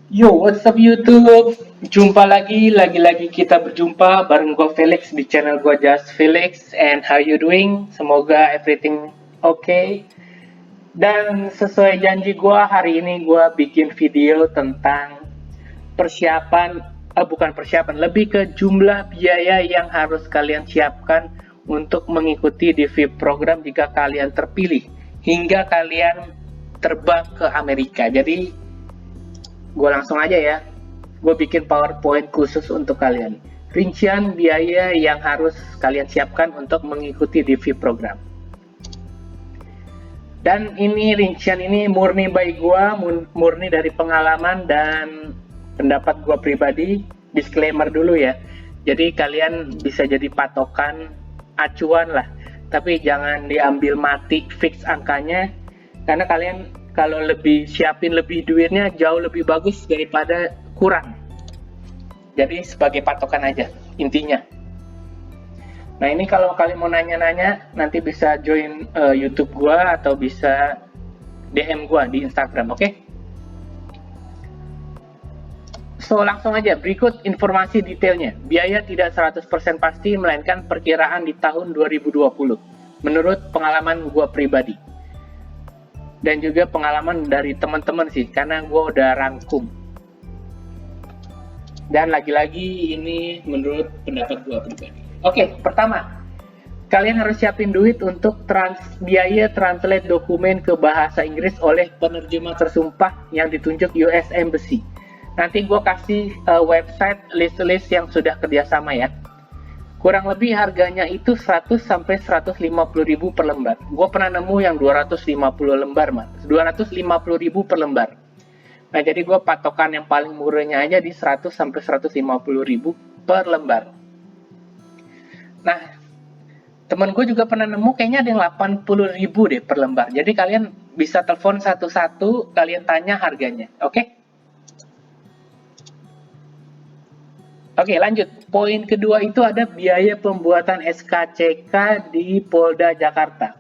Yo, what's up YouTube? Jumpa lagi kita berjumpa bareng gue Felix di channel gue Just Felix. And how you doing? Semoga everything okay. Dan sesuai janji gue, hari ini gue bikin video tentang persiapan, bukan persiapan, lebih ke jumlah biaya yang harus kalian siapkan untuk mengikuti di VIP program jika kalian terpilih hingga kalian terbang ke Amerika. Jadi gue langsung aja ya, gue bikin PowerPoint khusus untuk kalian. Rincian biaya yang harus kalian siapkan untuk mengikuti DV program. Dan ini rincian ini murni by gue, murni dari pengalaman dan pendapat gue pribadi. Disclaimer dulu ya. Jadi kalian bisa jadi patokan acuan lah. Tapi jangan diambil mati fix angkanya, karena kalian kalau lebih siapin lebih duitnya jauh lebih bagus daripada kurang. Jadi sebagai patokan aja intinya. Nah ini kalau kalian mau nanya-nanya nanti bisa join YouTube gua atau bisa DM gua di Instagram, oke? So langsung aja, berikut informasi detailnya. Biaya tidak 100% pasti melainkan perkiraan di tahun 2020 menurut pengalaman gua pribadi. Dan juga pengalaman dari teman-teman sih, karena gua udah rangkum. Dan lagi-lagi ini menurut pendapat gua pribadi. Oke, pertama, kalian harus siapin duit untuk biaya translate dokumen ke bahasa Inggris oleh penerjemah tersumpah yang ditunjuk US Embassy. Nanti gue kasih website list-list yang sudah kerjasama ya. Kurang lebih harganya itu 100 sampai 150 ribu per lembar. Gue pernah nemu yang 250 lembar, mas. 250 ribu per lembar. Nah, jadi gue patokan yang paling murahnya aja di 100 sampai 150 ribu per lembar. Nah, temen gue juga pernah nemu kayaknya ada yang 80 ribu deh per lembar. Jadi kalian bisa telepon satu-satu, kalian tanya harganya, oke? Oke, lanjut. Poin kedua itu ada biaya pembuatan SKCK di Polda Jakarta.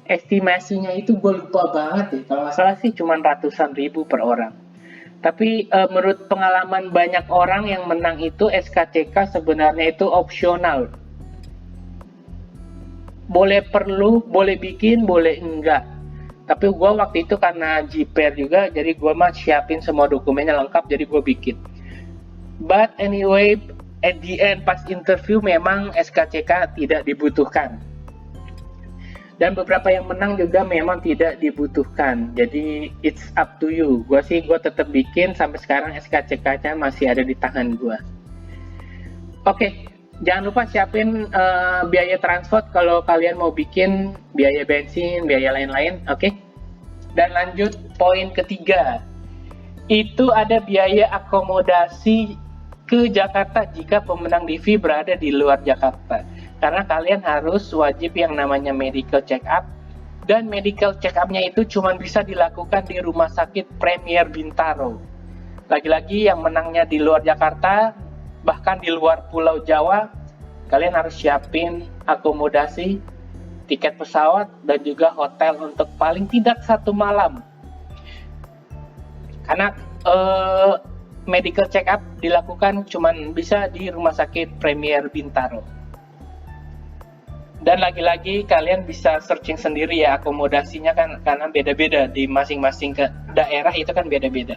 Estimasinya itu gue lupa banget ya. Kalau nggak salah sih cuma ratusan ribu per orang. Tapi menurut pengalaman banyak orang yang menang itu SKCK sebenarnya itu opsional. Boleh perlu, boleh bikin, boleh enggak. Tapi gue waktu itu karena JPR juga, jadi gue mah siapin semua dokumennya lengkap, jadi gue bikin. But anyway, at the end pas interview memang SKCK tidak dibutuhkan. Dan beberapa yang menang juga memang tidak dibutuhkan. Jadi it's up to you. Gue tetap bikin sampai sekarang SKCK-nya masih ada di tangan gue. Oke, jangan lupa siapin biaya transport kalau kalian mau bikin, biaya bensin, biaya lain-lain, oke? Dan lanjut poin ketiga. Itu ada biaya akomodasi ke Jakarta jika pemenang DV berada di luar Jakarta. Karena kalian harus wajib yang namanya medical check up, dan medical check up-nya itu cuma bisa dilakukan di Rumah Sakit Premier Bintaro. Lagi-lagi yang menangnya di luar Jakarta, bahkan di luar Pulau Jawa, kalian harus siapin akomodasi, tiket pesawat, dan juga hotel untuk paling tidak 1 malam. Karena medical check up dilakukan cuman bisa di Rumah Sakit Premier Bintaro. Dan lagi-lagi kalian bisa searching sendiri ya akomodasinya kan, karena beda-beda di masing-masing daerah itu kan beda-beda.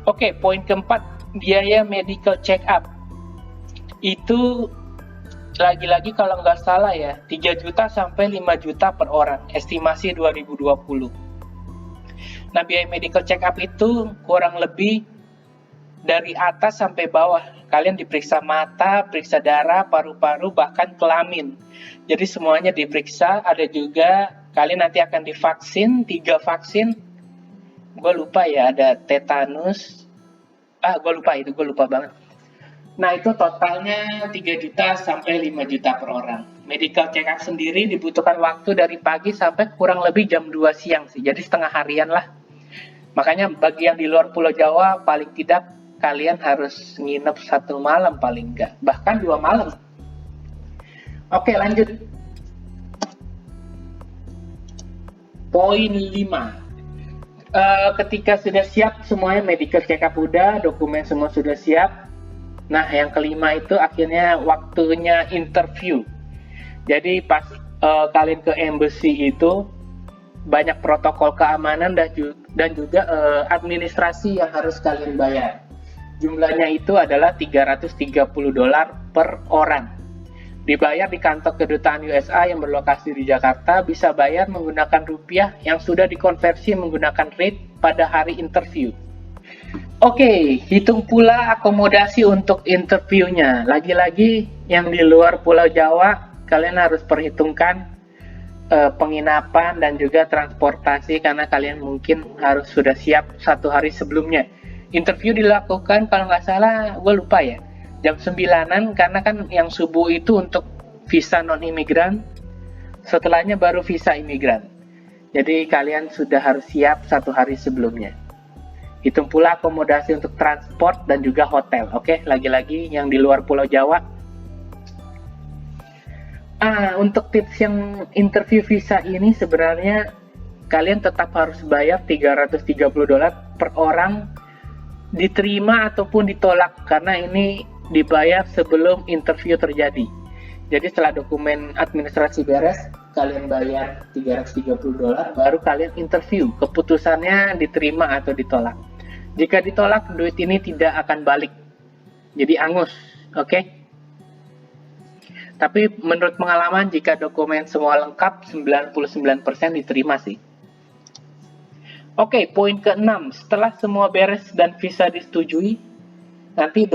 Oke, poin keempat, biaya medical check up. Itu lagi-lagi kalau nggak salah ya 3 juta sampai 5 juta per orang, estimasi 2020. Nah, biaya medical check up itu kurang lebih dari atas sampai bawah. Kalian diperiksa mata, periksa darah, paru-paru, bahkan kelamin. Jadi semuanya diperiksa. Ada juga kalian nanti akan divaksin, 3 vaksin. Gue lupa ya, ada tetanus. Gue lupa banget. Nah, itu totalnya 3 juta sampai 5 juta per orang. Medical check up sendiri dibutuhkan waktu dari pagi sampai kurang lebih jam 2 siang sih. Jadi setengah harian lah. Makanya bagi yang di luar Pulau Jawa, paling tidak kalian harus nginep 1 malam paling enggak. Bahkan 2 malam. Oke, lanjut. Poin 5. Ketika sudah siap semuanya, medical check up udah, dokumen semua sudah siap. Nah, yang kelima itu akhirnya waktunya interview. Jadi pas kalian ke embassy itu banyak protokol keamanan dan juga administrasi yang harus kalian bayar. Jumlahnya itu adalah $330 per orang. Dibayar di kantor kedutaan USA yang berlokasi di Jakarta, bisa bayar menggunakan rupiah yang sudah dikonversi menggunakan rate pada hari interview. Oke, hitung pula akomodasi untuk interviewnya. Lagi-lagi yang di luar Pulau Jawa, kalian harus perhitungkan penginapan dan juga transportasi karena kalian mungkin harus sudah siap 1 hari sebelumnya. Interview dilakukan kalau nggak salah, gue lupa ya, jam 9-an karena kan yang subuh itu untuk visa non-imigran, setelahnya baru visa imigran. Jadi kalian sudah harus siap 1 hari sebelumnya. Hitung pula akomodasi untuk transport dan juga hotel. Oke, lagi-lagi yang di luar Pulau Jawa. Untuk tips yang interview visa ini sebenarnya kalian tetap harus bayar $330 per orang, diterima ataupun ditolak karena ini dibayar sebelum interview terjadi. Jadi setelah dokumen administrasi beres, kalian bayar $330, baru kalian interview. Keputusannya diterima atau ditolak. Jika ditolak, duit ini tidak akan balik. Jadi angus, oke? Tapi menurut pengalaman, jika dokumen semua lengkap, 99% diterima sih. Oke, poin ke-6. Setelah semua beres dan visa disetujui, nanti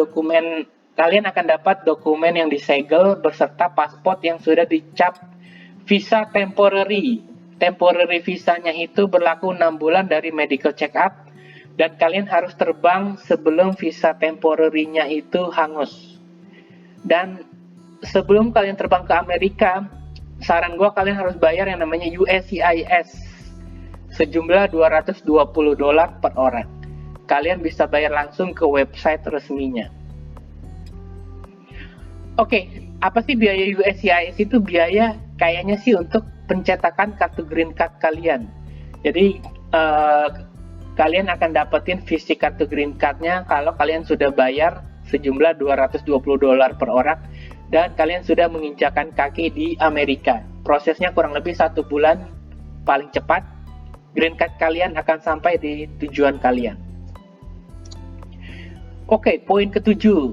kalian akan dapat dokumen yang disegel beserta paspor yang sudah dicap visa temporary. Temporary visanya itu berlaku 6 bulan dari medical check up, dan kalian harus terbang sebelum visa temporary-nya itu hangus. Dan sebelum kalian terbang ke Amerika, saran gue kalian harus bayar yang namanya USCIS sejumlah $220 per orang. Kalian bisa bayar langsung ke website resminya. Oke, apa sih biaya USCIS itu? Biaya kayaknya sih untuk pencetakan kartu green card kalian. Jadi kalian akan dapetin fisik kartu green card-nya kalau kalian sudah bayar sejumlah $220 per orang dan kalian sudah menginjakan kaki di Amerika. Prosesnya kurang lebih 1 bulan paling cepat. Green card kalian akan sampai di tujuan kalian. Oke, poin ke-7.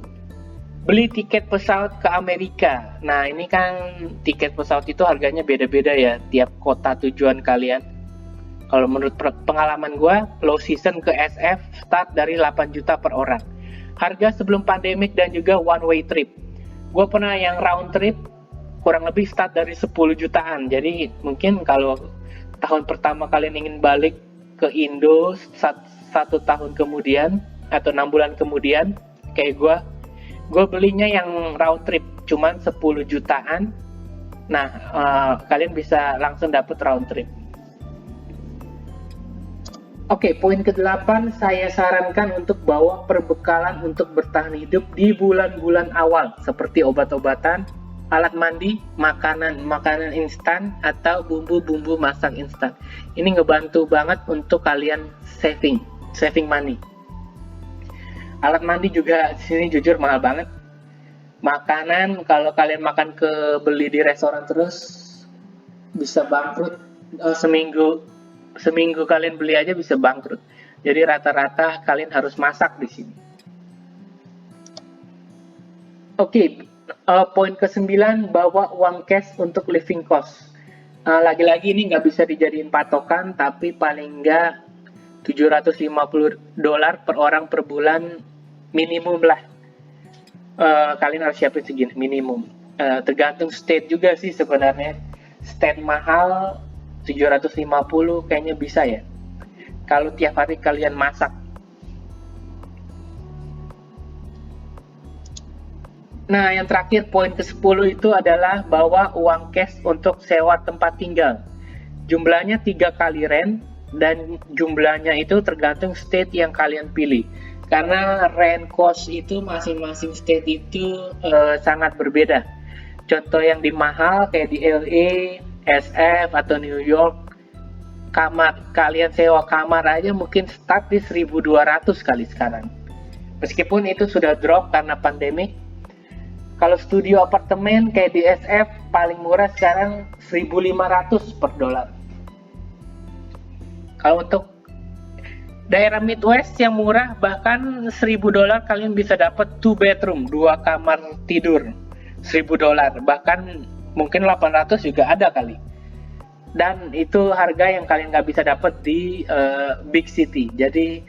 Beli tiket pesawat ke Amerika. Nah, ini kan tiket pesawat itu harganya beda-beda ya, tiap kota tujuan kalian. Kalau menurut pengalaman gue, low season ke SF start dari 8 juta per orang. Harga sebelum pandemik dan juga one way trip. Gue pernah yang round trip, kurang lebih start dari 10 jutaan. Jadi mungkin kalau tahun pertama kalian ingin balik ke Indo 1 tahun kemudian, atau 6 bulan kemudian, kayak gue belinya yang round trip, cuman 10 jutaan. Nah, kalian bisa langsung dapet round trip. Oke, poin ke-8, saya sarankan untuk bawa perbekalan untuk bertahan hidup di bulan-bulan awal, seperti obat-obatan, alat mandi, makanan instan, atau bumbu-bumbu masak instan. Ini ngebantu banget untuk kalian saving money. Alat mandi juga di sini jujur mahal banget. Makanan, kalau kalian makan beli di restoran terus, bisa bangkrut. Seminggu kalian beli aja bisa bangkrut. Jadi rata-rata kalian harus masak di sini. Oke, poin ke-9, bawa uang cash untuk living cost. Lagi-lagi ini nggak bisa dijadiin patokan, tapi paling nggak $750 per orang per bulan minimum lah. Kalian harus siapin segini minimum. Tergantung state juga sih sebenarnya. State mahal 750 kayaknya bisa ya, kalau tiap hari kalian masak. Nah, yang terakhir poin ke-10 itu adalah bawa uang cash untuk sewa tempat tinggal. Jumlahnya 3 kali rent, dan jumlahnya itu tergantung state yang kalian pilih. Karena rent cost itu masing-masing state itu sangat berbeda. Contoh yang di mahal kayak di LA, SF atau New York, kalian sewa kamar aja mungkin start di 1.200 kali sekarang. Meskipun itu sudah drop karena pandemi. Kalau studio apartemen kayak di SF paling murah sekarang 1.500 per dolar. Kalau untuk daerah Midwest yang murah bahkan 1.000 dolar kalian bisa dapat 2 bedroom, 2 kamar tidur. 1.000 dolar, bahkan mungkin 800 juga ada kali. Dan itu harga yang kalian nggak bisa dapat di big city. Jadi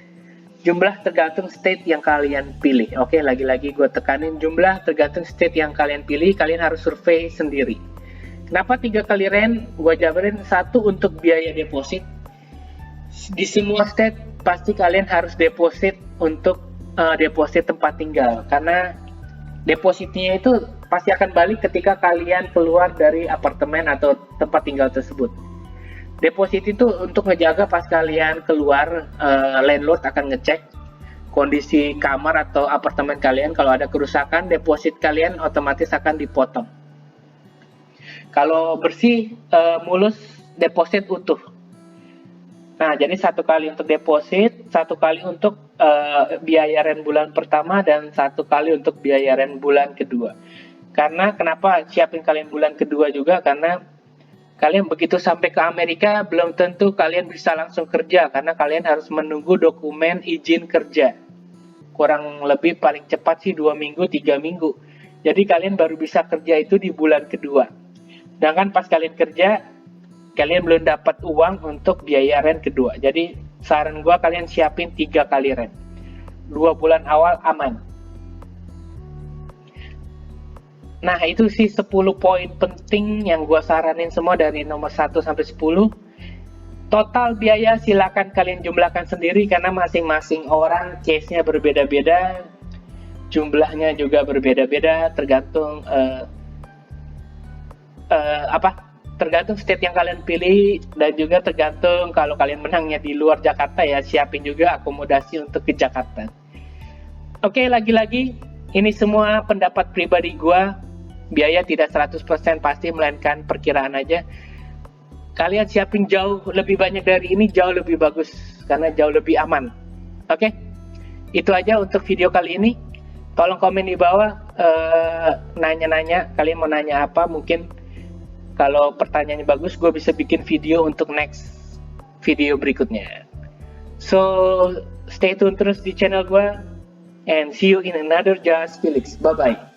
jumlah tergantung state yang kalian pilih. Oke, lagi-lagi gue tekanin jumlah tergantung state yang kalian pilih. Kalian harus survei sendiri. Kenapa 3 kali rent? Gue jabarin. 1 untuk biaya deposit. Di semua state pasti kalian harus deposit untuk deposit tempat tinggal. Karena depositnya itu pasti akan balik ketika kalian keluar dari apartemen atau tempat tinggal tersebut. Deposit itu untuk ngejaga pas kalian keluar, landlord akan ngecek kondisi kamar atau apartemen kalian. Kalau ada kerusakan, deposit kalian otomatis akan dipotong. Kalau bersih, mulus, deposit utuh. Nah, jadi 1 kali untuk deposit, 1 kali untuk biaya rent bulan pertama, dan 1 kali untuk biaya rent bulan kedua. Karena kenapa siapin kalian bulan kedua juga? Karena kalian begitu sampai ke Amerika, belum tentu kalian bisa langsung kerja, karena kalian harus menunggu dokumen izin kerja. Kurang lebih paling cepat sih 2 minggu, 3 minggu. Jadi kalian baru bisa kerja itu di bulan kedua. Sedangkan pas kalian kerja, kalian belum dapat uang untuk biaya rent kedua. Jadi saran gua kalian siapin 3 kali rent. 2 bulan awal aman. Nah, itu sih 10 poin penting yang gue saranin semua dari nomor 1 sampai 10. Total biaya silakan kalian jumlahkan sendiri karena masing-masing orang case-nya berbeda-beda. Jumlahnya juga berbeda-beda tergantung tergantung state yang kalian pilih, dan juga tergantung kalau kalian menangnya di luar Jakarta ya, siapin juga akomodasi untuk ke Jakarta. Oke, lagi-lagi ini semua pendapat pribadi gue. Biaya tidak 100% pasti, melainkan perkiraan aja. Kalian siapin jauh lebih banyak dari ini, jauh lebih bagus, karena jauh lebih aman. Oke? Itu aja untuk video kali ini. Tolong komen di bawah, nanya-nanya, kalian mau nanya apa. Mungkin kalau pertanyaannya bagus, gue bisa bikin video untuk next video berikutnya. So, stay tune terus di channel gue, and see you in another Just Felix. Bye-bye.